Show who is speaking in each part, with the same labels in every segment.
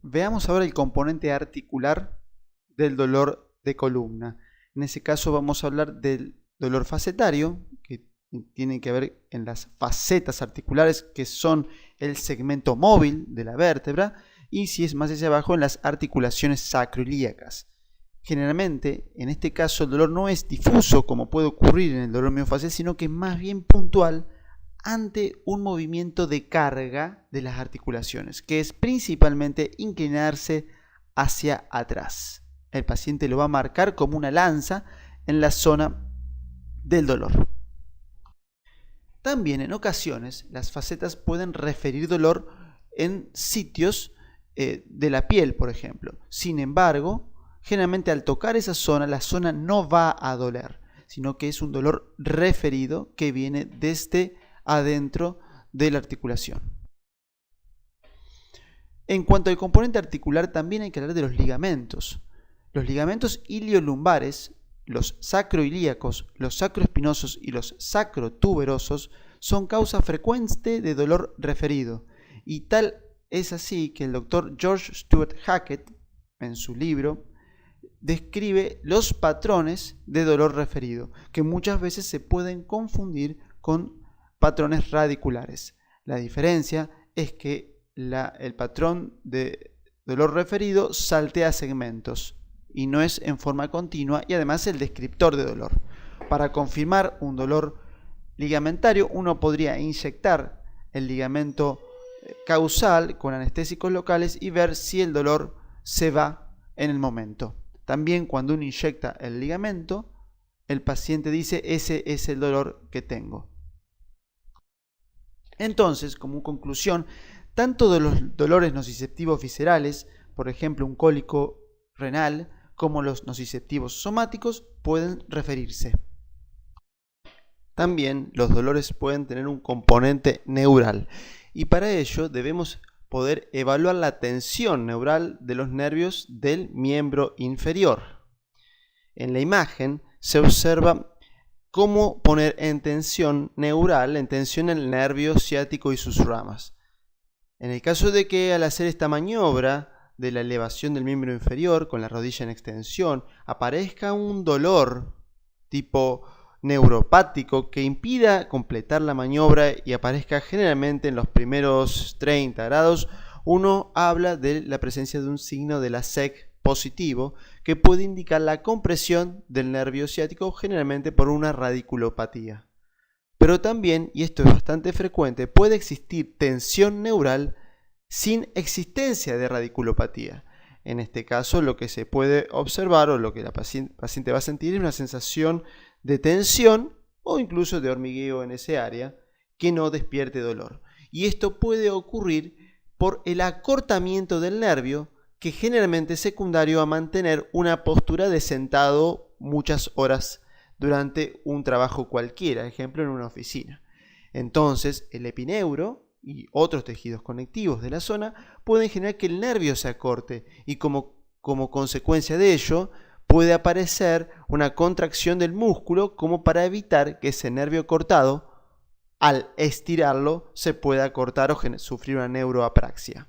Speaker 1: Veamos ahora el componente articular del dolor de columna. En ese caso vamos a hablar del dolor facetario, que tiene que ver en las facetas articulares, que son el segmento móvil de la vértebra, y si es más hacia abajo, en las articulaciones sacroiliacas. Generalmente, en este caso, el dolor no es difuso como puede ocurrir en el dolor miofascial, sino que es más bien puntual ante un movimiento de carga de las articulaciones, que es principalmente inclinarse hacia atrás. El paciente lo va a marcar como una lanza en la zona del dolor. También en ocasiones las facetas pueden referir dolor en sitios de la piel, por ejemplo. Sin embargo, generalmente al tocar esa zona, la zona no va a doler, sino que es un dolor referido que viene desde adentro de la articulación. En cuanto al componente articular, también hay que hablar de los ligamentos. Los ligamentos iliolumbares, los sacroilíacos, los sacroespinosos y los sacrotuberosos son causa frecuente de dolor referido, y tal es así que el doctor George Stuart Hackett, en su libro, describe los patrones de dolor referido, que muchas veces se pueden confundir con patrones radiculares. La diferencia es que el patrón de dolor referido saltea segmentos y no es en forma continua, y además el descriptor de dolor. Para confirmar un dolor ligamentario, uno podría inyectar el ligamento causal con anestésicos locales y ver si el dolor se va en el momento. También cuando uno inyecta el ligamento, el paciente dice: ese es el dolor que tengo. Entonces, como conclusión, tanto de los dolores nociceptivos viscerales, por ejemplo un cólico renal, como los nociceptivos somáticos pueden referirse. También los dolores pueden tener un componente neural, y para ello debemos poder evaluar la tensión neural de los nervios del miembro inferior. En la imagen se observa cómo poner en tensión neural, en tensión el nervio ciático y sus ramas. En el caso de que al hacer esta maniobra de la elevación del miembro inferior con la rodilla en extensión aparezca un dolor tipo neuropático que impida completar la maniobra y aparezca generalmente en los primeros 30 grados, uno habla de la presencia de un signo de la SEC positivo que puede indicar la compresión del nervio ciático, generalmente por una radiculopatía. Pero también, y esto es bastante frecuente, puede existir tensión neural sin existencia de radiculopatía. En este caso, lo que se puede observar o lo que la paciente va a sentir es una sensación de tensión o incluso de hormigueo en ese área que no despierte dolor. Y esto puede ocurrir por el acortamiento del nervio, que generalmente es secundario a mantener una postura de sentado muchas horas durante un trabajo cualquiera, ejemplo en una oficina. Entonces, el epineuro y otros tejidos conectivos de la zona pueden generar que el nervio se acorte, y como consecuencia de ello puede aparecer una contracción del músculo como para evitar que ese nervio cortado, al estirarlo, se pueda cortar o sufrir una neuroapraxia.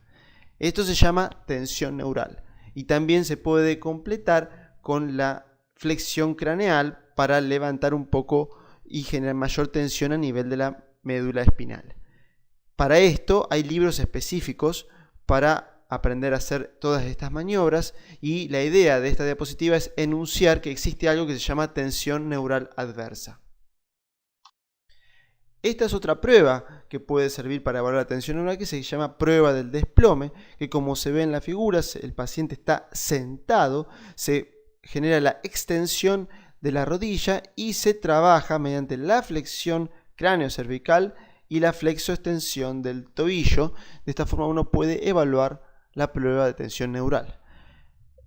Speaker 1: Esto se llama tensión neural, y también se puede completar con la flexión craneal para levantar un poco y generar mayor tensión a nivel de la médula espinal. Para esto hay libros específicos para aprender a hacer todas estas maniobras, y la idea de esta diapositiva es enunciar que existe algo que se llama tensión neural adversa. Esta es otra prueba que puede servir para evaluar la tensión neural, que se llama prueba del desplome, que como se ve en la figura, el paciente está sentado, se genera la extensión de la rodilla y se trabaja mediante la flexión cráneo-cervical y la flexoextensión del tobillo. De esta forma uno puede evaluar la prueba de tensión neural.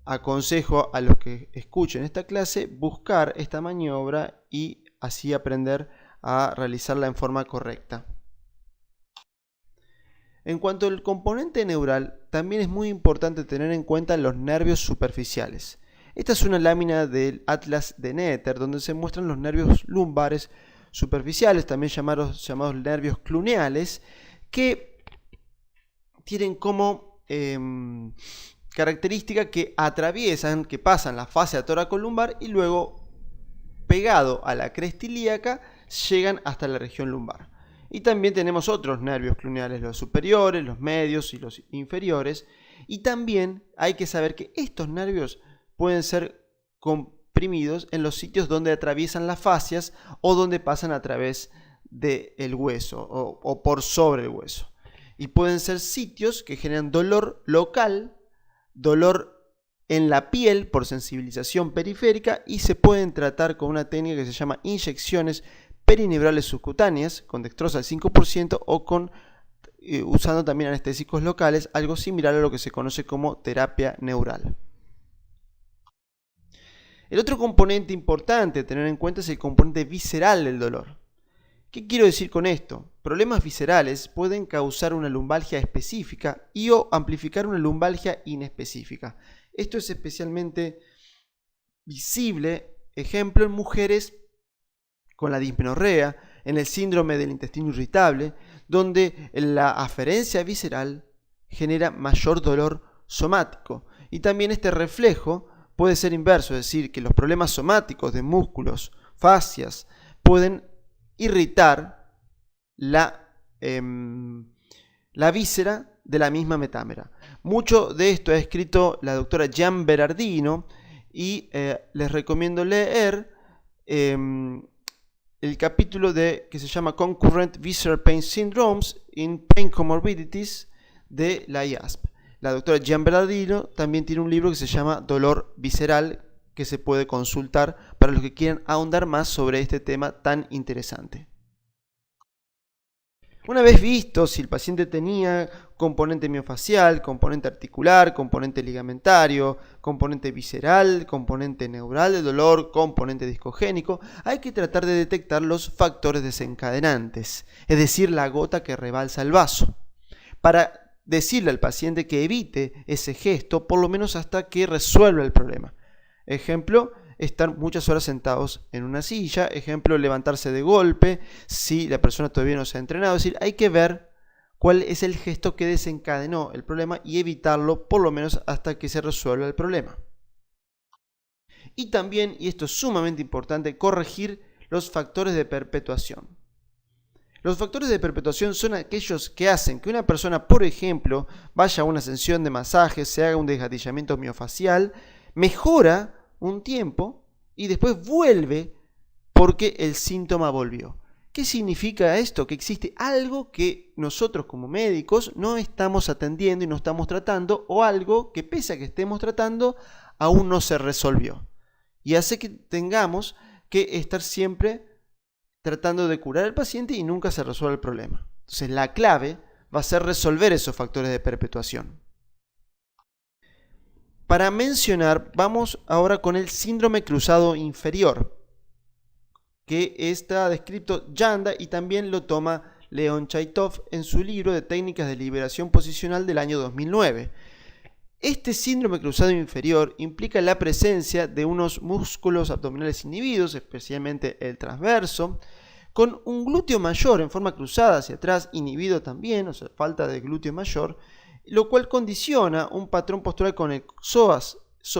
Speaker 1: Aconsejo a los que escuchen esta clase buscar esta maniobra y así aprender a realizarla en forma correcta. En cuanto al componente neural, también es muy importante tener en cuenta los nervios superficiales. Esta es una lámina del Atlas de Noether donde se muestran los nervios lumbares superficiales, también llamados nervios cluneales, que tienen como característica que atraviesan, que pasan la fascia toracolumbar y luego, pegado a la cresta ilíaca, llegan hasta la región lumbar. Y también tenemos otros nervios cluneales, los superiores, los medios y los inferiores. Y también hay que saber que estos nervios pueden ser comprimidos en los sitios donde atraviesan las fascias o donde pasan a través del hueso o por sobre el hueso. Y pueden ser sitios que generan dolor local, dolor en la piel por sensibilización periférica, y se pueden tratar con una técnica que se llama inyecciones perineurales subcutáneas con dextrosa al 5% o con usando también anestésicos locales, algo similar a lo que se conoce como terapia neural. El otro componente importante a tener en cuenta es el componente visceral del dolor. ¿Qué quiero decir con esto? Problemas viscerales pueden causar una lumbalgia específica y o amplificar una lumbalgia inespecífica. Esto es especialmente visible, ejemplo, en mujeres con la dismenorrea, en el síndrome del intestino irritable, donde la aferencia visceral genera mayor dolor somático. Y también este reflejo puede ser inverso, es decir, que los problemas somáticos de músculos, fascias, pueden irritar la víscera de la misma metámera. Mucho de esto ha escrito la doctora Gian Berardino y les recomiendo leer el capítulo que se llama Concurrent Visceral Pain Syndromes in Pain Comorbidities de la IASP. La doctora Gian Berardino también tiene un libro que se llama Dolor Visceral, que se puede consultar para los que quieran ahondar más sobre este tema tan interesante. Una vez visto si el paciente tenía componente miofacial, componente articular, componente ligamentario, componente visceral, componente neural de dolor, componente discogénico, hay que tratar de detectar los factores desencadenantes, es decir, la gota que rebalsa el vaso, para decirle al paciente que evite ese gesto, por lo menos hasta que resuelva el problema. Ejemplo, estar muchas horas sentados en una silla, ejemplo, levantarse de golpe, si la persona todavía no se ha entrenado, es decir, hay que ver cuál es el gesto que desencadenó el problema y evitarlo por lo menos hasta que se resuelva el problema. Y también, y esto es sumamente importante, corregir los factores de perpetuación. Los factores de perpetuación son aquellos que hacen que una persona, por ejemplo, vaya a una sesión de masaje, se haga un desgatillamiento miofacial, mejora un tiempo y después vuelve porque el síntoma volvió. ¿Qué significa esto? Que existe algo que nosotros como médicos no estamos atendiendo y no estamos tratando, o algo que pese a que estemos tratando aún no se resolvió. Y hace que tengamos que estar siempre tratando de curar al paciente y nunca se resuelve el problema. Entonces la clave va a ser resolver esos factores de perpetuación. Para mencionar, vamos ahora con el síndrome cruzado inferior, que está descrito Janda y también lo toma Leon Chaitov en su libro de técnicas de liberación posicional del año 2009. Este síndrome cruzado inferior implica la presencia de unos músculos abdominales inhibidos, especialmente el transverso, con un glúteo mayor en forma cruzada hacia atrás, inhibido también, o sea, falta de glúteo mayor, lo cual condiciona un patrón postural con el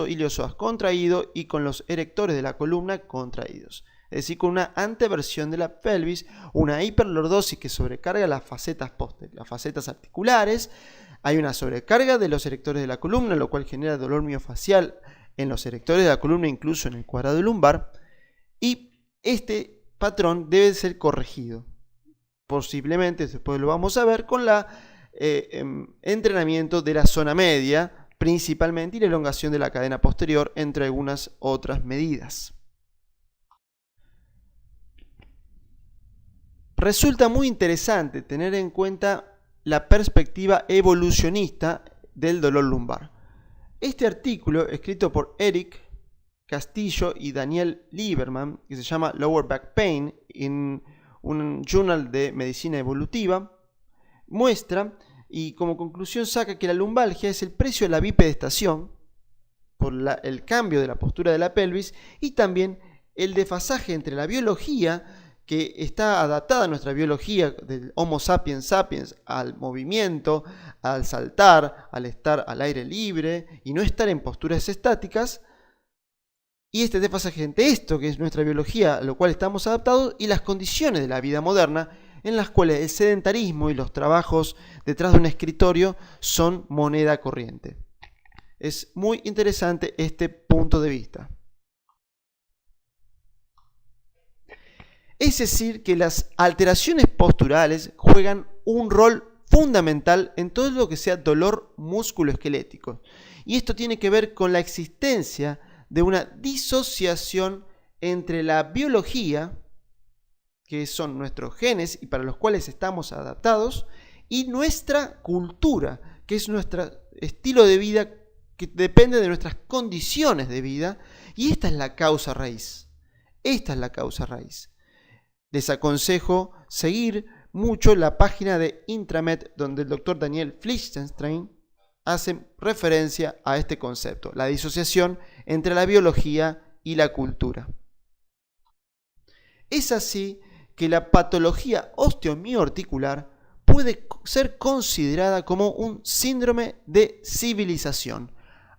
Speaker 1: iliopsoas contraído y con los erectores de la columna contraídos. Es decir, con una anteversión de la pelvis, una hiperlordosis que sobrecarga las facetas posteriores, las facetas articulares. Hay una sobrecarga de los erectores de la columna, lo cual genera dolor miofacial en los erectores de la columna, incluso en el cuadrado lumbar. Y este patrón debe ser corregido. Posiblemente, después lo vamos a ver, con la entrenamiento de la zona media, principalmente, y la elongación de la cadena posterior, entre algunas otras medidas. Resulta muy interesante tener en cuenta la perspectiva evolucionista del dolor lumbar. Este artículo, escrito por Eric Castillo y Daniel Lieberman, que se llama Lower Back Pain, en un journal de medicina evolutiva, muestra y como conclusión saca que la lumbalgia es el precio de la bipedestación por el cambio de la postura de la pelvis y también el desfasaje entre la biología que está adaptada a nuestra biología del Homo sapiens sapiens al movimiento, al saltar, al estar al aire libre y no estar en posturas estáticas. Y este desfasaje entre esto, que es nuestra biología, a lo cual estamos adaptados, y las condiciones de la vida moderna, en las cuales el sedentarismo y los trabajos detrás de un escritorio son moneda corriente. Es muy interesante este punto de vista. Es decir, que las alteraciones posturales juegan un rol fundamental en todo lo que sea dolor musculoesquelético. Y esto tiene que ver con la existencia de una disociación entre la biología, que son nuestros genes y para los cuales estamos adaptados, y nuestra cultura, que es nuestro estilo de vida que depende de nuestras condiciones de vida, y esta es la causa raíz. Esta es la causa raíz. Les aconsejo seguir mucho la página de Intramed, donde el doctor Daniel Flichtenstein hace referencia a este concepto, la disociación entre la biología y la cultura. Es así que la patología osteomioarticular puede ser considerada como un síndrome de civilización,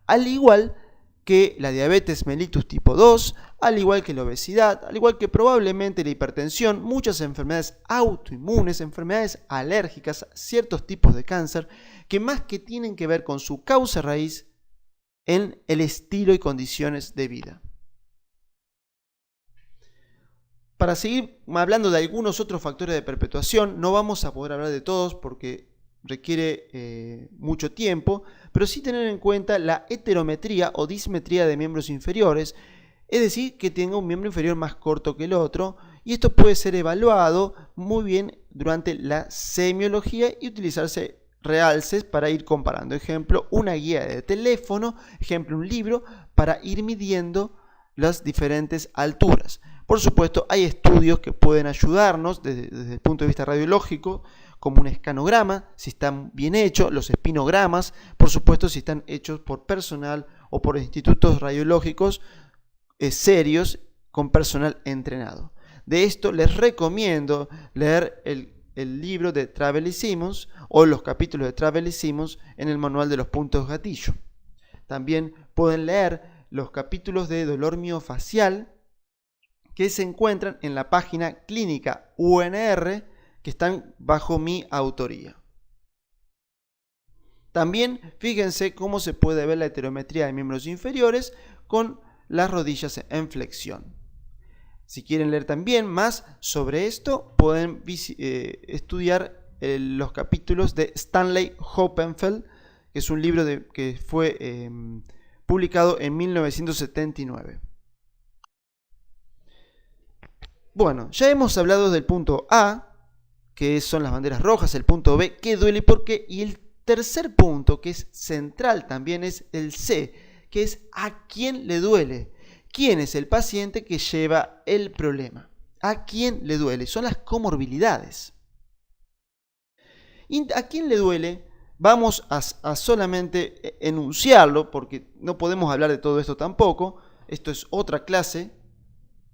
Speaker 1: al igual que la diabetes mellitus tipo 2, al igual que la obesidad, al igual que probablemente la hipertensión, muchas enfermedades autoinmunes, enfermedades alérgicas, ciertos tipos de cáncer, que más que tienen que ver con su causa raíz en el estilo y condiciones de vida. Para seguir hablando de algunos otros factores de perpetuación, no vamos a poder hablar de todos porque requiere mucho tiempo, pero sí tener en cuenta la heterometría o dismetría de miembros inferiores, es decir, que tenga un miembro inferior más corto que el otro, y esto puede ser evaluado muy bien durante la semiología y utilizarse realces para ir comparando. Ejemplo, una guía de teléfono, ejemplo, un libro para ir midiendo las diferentes alturas. Por supuesto, hay estudios que pueden ayudarnos desde el punto de vista radiológico, como un escanograma, si están bien hechos, los espinogramas, por supuesto, si están hechos por personal o por institutos radiológicos serios con personal entrenado. De esto les recomiendo leer el libro de Travell y Simmons o los capítulos de Travell y Simmons en el manual de los puntos gatillo. También pueden leer los capítulos de dolor miofacial que se encuentran en la página clínica UNR, que están bajo mi autoría. También fíjense cómo se puede ver la heterometría de miembros inferiores con las rodillas en flexión. Si quieren leer también más sobre esto, pueden estudiar los capítulos de Stanley Hoppenfeld, que es un libro que fue publicado en 1979. Bueno, ya hemos hablado del punto A, que son las banderas rojas, el punto B, qué duele y por qué, y el tercer punto, que es central también, es el C, que es a quién le duele. ¿Quién es el paciente que lleva el problema? ¿A quién le duele? Son las comorbilidades. ¿Y a quién le duele? Vamos a solamente enunciarlo, porque no podemos hablar de todo esto tampoco. Esto es otra clase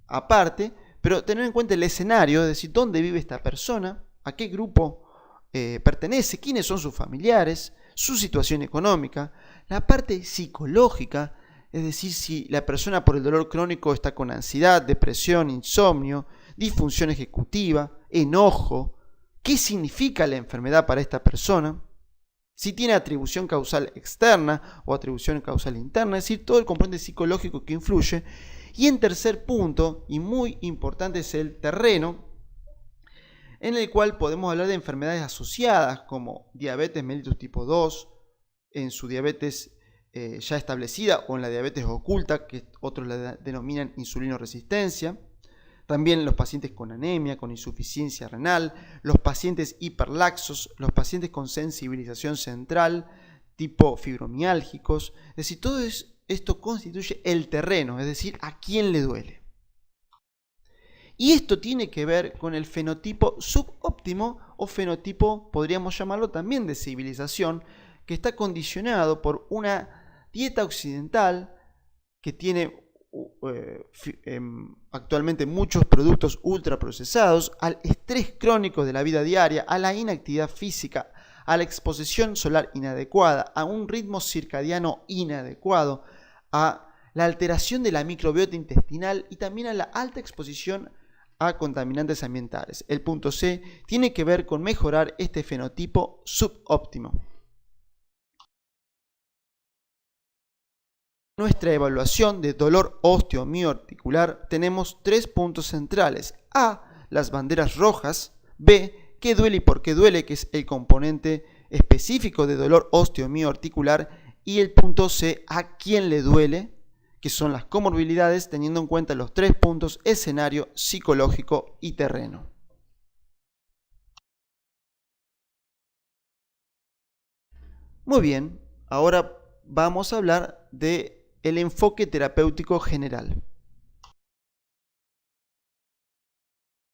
Speaker 1: aparte, pero tener en cuenta el escenario, es decir, dónde vive esta persona, a qué grupo pertenece, quiénes son sus familiares, su situación económica, la parte psicológica, es decir, si la persona por el dolor crónico está con ansiedad, depresión, insomnio, disfunción ejecutiva, enojo, qué significa la enfermedad para esta persona, si tiene atribución causal externa o atribución causal interna, es decir, todo el componente psicológico que influye. Y en tercer punto, y muy importante, es el terreno, en el cual podemos hablar de enfermedades asociadas como diabetes mellitus tipo 2, en su diabetes ya establecida o en la diabetes oculta, que otros la denominan insulinoresistencia. También los pacientes con anemia, con insuficiencia renal, los pacientes hiperlaxos, los pacientes con sensibilización central, tipo fibromiálgicos. Es decir, todo esto constituye el terreno, es decir, a quién le duele. Y esto tiene que ver con el fenotipo subóptimo o fenotipo, podríamos llamarlo también de civilización, que está condicionado por una dieta occidental que tiene actualmente muchos productos ultraprocesados, al estrés crónico de la vida diaria, a la inactividad física, a la exposición solar inadecuada, a un ritmo circadiano inadecuado, a la alteración de la microbiota intestinal y también a la alta exposición a contaminantes ambientales. El punto C tiene que ver con mejorar este fenotipo subóptimo. En nuestra evaluación de dolor osteomioarticular tenemos 3 puntos centrales. A, las banderas rojas. B, qué duele y por qué duele, que es el componente específico de dolor osteomioarticular. Y el punto C, a quién le duele, que son las comorbilidades, teniendo en cuenta los 3 puntos: escenario, psicológico y terreno. Muy bien, ahora vamos a hablar del enfoque terapéutico general.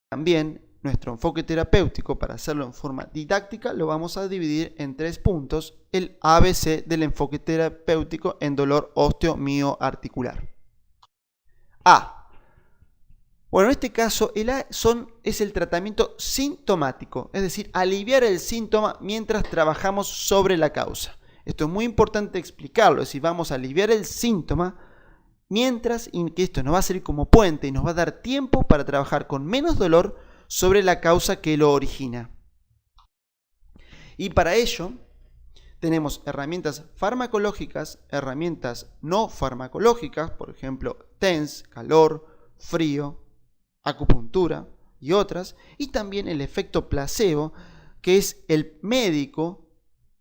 Speaker 1: También nuestro enfoque terapéutico, para hacerlo en forma didáctica, lo vamos a dividir en 3 puntos: el ABC del enfoque terapéutico en dolor osteomioarticular. A. Bueno, en este caso el A es el tratamiento sintomático, es decir, aliviar el síntoma mientras trabajamos sobre la causa. Esto es muy importante explicarlo, es decir, vamos a aliviar el síntoma mientras, y que esto nos va a servir como puente y nos va a dar tiempo para trabajar con menos dolor sobre la causa que lo origina. Y para ello tenemos herramientas farmacológicas, herramientas no farmacológicas, por ejemplo, TENS, calor, frío, acupuntura y otras, y también el efecto placebo, que es el médico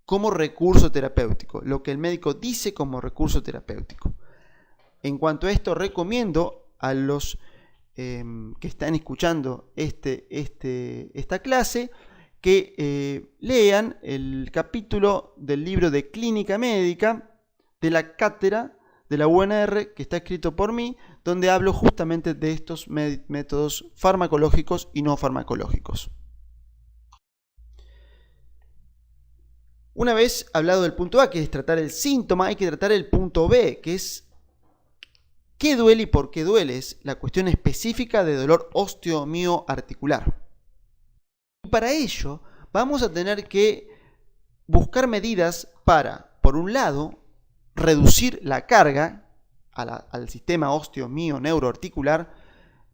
Speaker 1: como recurso terapéutico, lo que el médico dice como recurso terapéutico. En cuanto a esto, recomiendo a los que están escuchando esta clase que lean el capítulo del libro de Clínica Médica de la cátedra de la UNR, que está escrito por mí, donde hablo justamente de estos métodos farmacológicos y no farmacológicos. Una vez hablado del punto A, que es tratar el síntoma, hay que tratar el punto B, que es qué duele y por qué duele. Es la cuestión específica de dolor osteomioarticular. Y para ello vamos a tener que buscar medidas para, por un lado, reducir la carga al sistema osteomio-neuroarticular,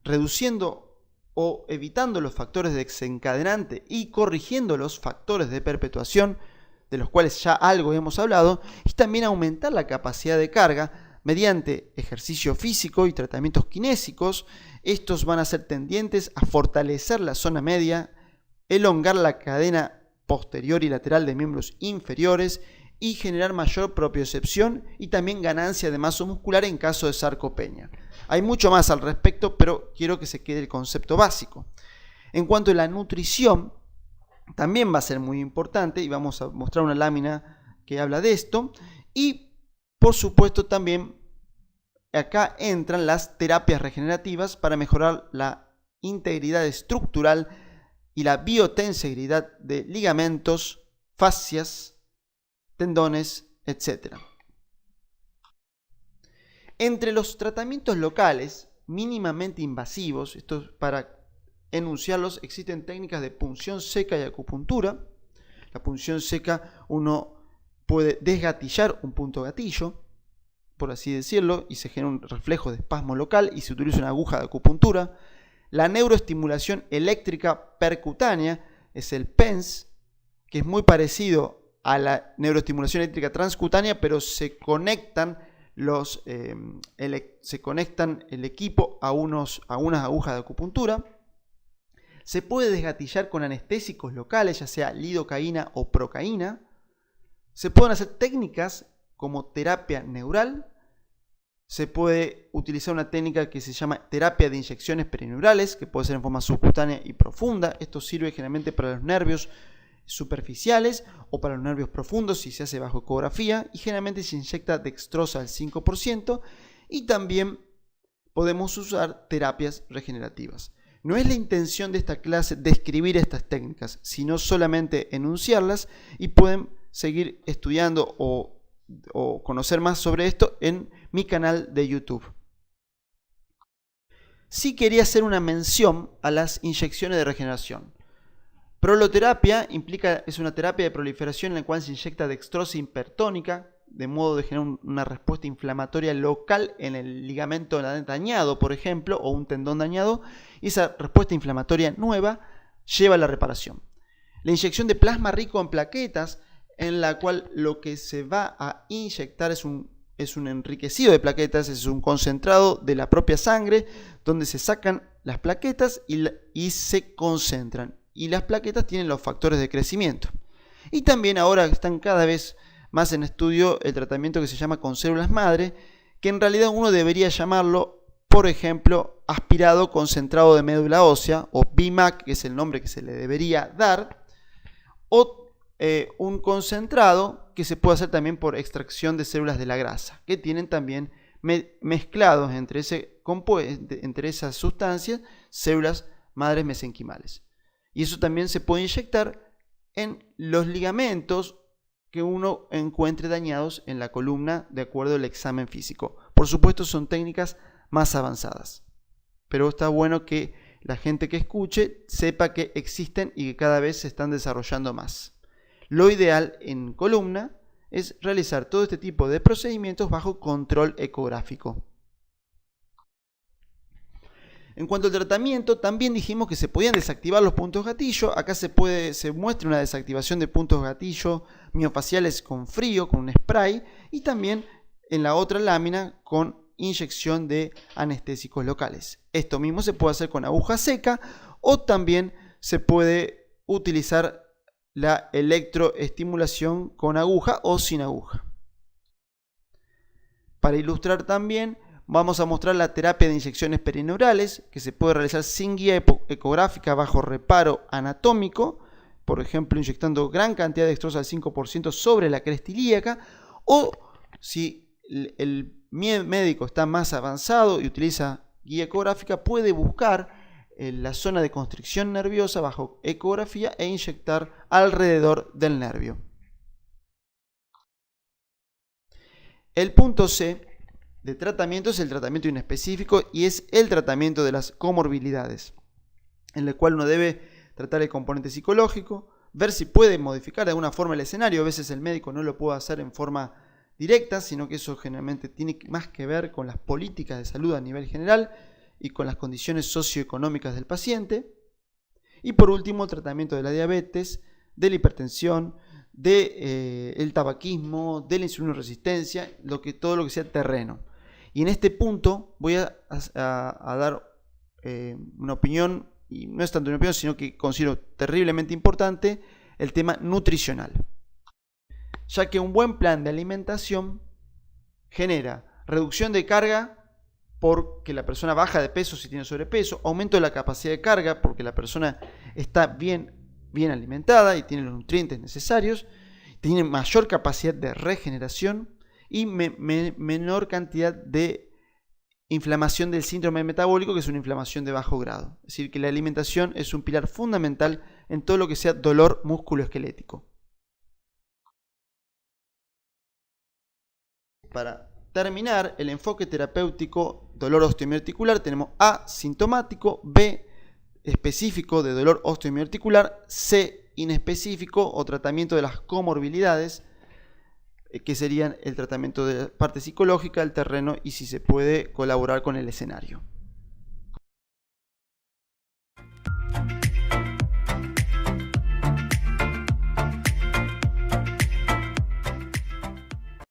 Speaker 1: reduciendo o evitando los factores desencadenantes y corrigiendo los factores de perpetuación, de los cuales ya algo hemos hablado, y también aumentar la capacidad de carga mediante ejercicio físico y tratamientos kinésicos. Estos van a ser tendientes a fortalecer la zona media, elongar la cadena posterior y lateral de miembros inferiores y generar mayor propiocepción y también ganancia de masa muscular en caso de sarcopenia. Hay mucho más al respecto, pero quiero que se quede el concepto básico. En cuanto a la nutrición, también va a ser muy importante y vamos a mostrar una lámina que habla de esto. Y por supuesto también acá entran las terapias regenerativas para mejorar la integridad estructural y la biotensegridad de ligamentos, fascias, tendones, etc. Entre los tratamientos locales mínimamente invasivos, esto es para enunciarlos, existen técnicas de punción seca y acupuntura. La punción seca, uno puede desgatillar un punto gatillo, por así decirlo, y se genera un reflejo de espasmo local y se utiliza una aguja de acupuntura. La neuroestimulación eléctrica percutánea es el PENS, que es muy parecido a la neuroestimulación eléctrica transcutánea, pero se conectan el equipo a unas agujas de acupuntura. Se puede desgatillar con anestésicos locales, ya sea lidocaína o procaína. Se pueden hacer técnicas como terapia neural. Se puede utilizar una técnica que se llama terapia de inyecciones perineurales, que puede ser en forma subcutánea y profunda. Esto sirve generalmente para los nervios superficiales o para los nervios profundos si se hace bajo ecografía, y generalmente se inyecta dextrosa al 5%. Y también podemos usar terapias regenerativas. No es la intención de esta clase describir estas técnicas, sino solamente enunciarlas, y pueden seguir estudiando o conocer más sobre esto en mi canal de YouTube. sí quería hacer una mención a las inyecciones de regeneración. Proloterapia es una terapia de proliferación en la cual se inyecta dextrosa hipertónica, de modo de generar una respuesta inflamatoria local en el ligamento dañado, por ejemplo, o un tendón dañado, y esa respuesta inflamatoria nueva lleva a la reparación. La inyección de plasma rico en plaquetas, en la cual lo que se va a inyectar es un enriquecido de plaquetas, es un concentrado de la propia sangre, donde se sacan las plaquetas y se concentran. Y las plaquetas tienen los factores de crecimiento. Y también ahora están cada vez más en estudio el tratamiento que se llama con células madre, que en realidad uno debería llamarlo, por ejemplo, aspirado concentrado de médula ósea, o BIMAC, que es el nombre que se le debería dar, o un concentrado que se puede hacer también por extracción de células de la grasa, que tienen también mezclados entre esas sustancias células madres mesenquimales. Y eso también se puede inyectar en los ligamentos que uno encuentre dañados en la columna de acuerdo al examen físico. Por supuesto, son técnicas más avanzadas, pero está bueno que la gente que escuche sepa que existen y que cada vez se están desarrollando más. Lo ideal en columna es realizar todo este tipo de procedimientos bajo control ecográfico. En cuanto al tratamiento, también dijimos que se podían desactivar los puntos gatillo. Acá se muestra una desactivación de puntos gatillo miofaciales con frío, con un spray, y también en la otra lámina con inyección de anestésicos locales. Esto mismo se puede hacer con aguja seca, o también se puede utilizar la electroestimulación con aguja o sin aguja. Para ilustrar también, vamos a mostrar la terapia de inyecciones perineurales, que se puede realizar sin guía ecográfica bajo reparo anatómico, por ejemplo inyectando gran cantidad de dextrosa al 5% sobre la cresta ilíaca, o si el médico está más avanzado y utiliza guía ecográfica, puede buscar la zona de constricción nerviosa bajo ecografía e inyectar alrededor del nervio. El punto C de tratamiento es el tratamiento inespecífico y es el tratamiento de las comorbilidades, en el cual uno debe tratar el componente psicológico, ver si puede modificar de alguna forma el escenario. A veces el médico no lo puede hacer en forma directa, sino que eso generalmente tiene más que ver con las políticas de salud a nivel general y con las condiciones socioeconómicas del paciente. Y por último, el tratamiento de la diabetes, de la hipertensión, del tabaquismo, de la insulinoresistencia, todo lo que sea terreno. Y en este punto voy a dar una opinión, y no es tanto una opinión, sino que considero terriblemente importante el tema nutricional, ya que un buen plan de alimentación genera reducción de carga porque la persona baja de peso si tiene sobrepeso, aumento de la capacidad de carga porque la persona está bien alimentada y tiene los nutrientes necesarios, tiene mayor capacidad de regeneración y menor cantidad de inflamación del síndrome metabólico, que es una inflamación de bajo grado. Es decir, que la alimentación es un pilar fundamental en todo lo que sea dolor musculoesquelético. Para terminar, el enfoque terapéutico dolor osteomiarticular tenemos A, sintomático, B, específico de dolor osteomiarticular, C, inespecífico o tratamiento de las comorbilidades, que serían el tratamiento de la parte psicológica, el terreno y si se puede colaborar con el escenario.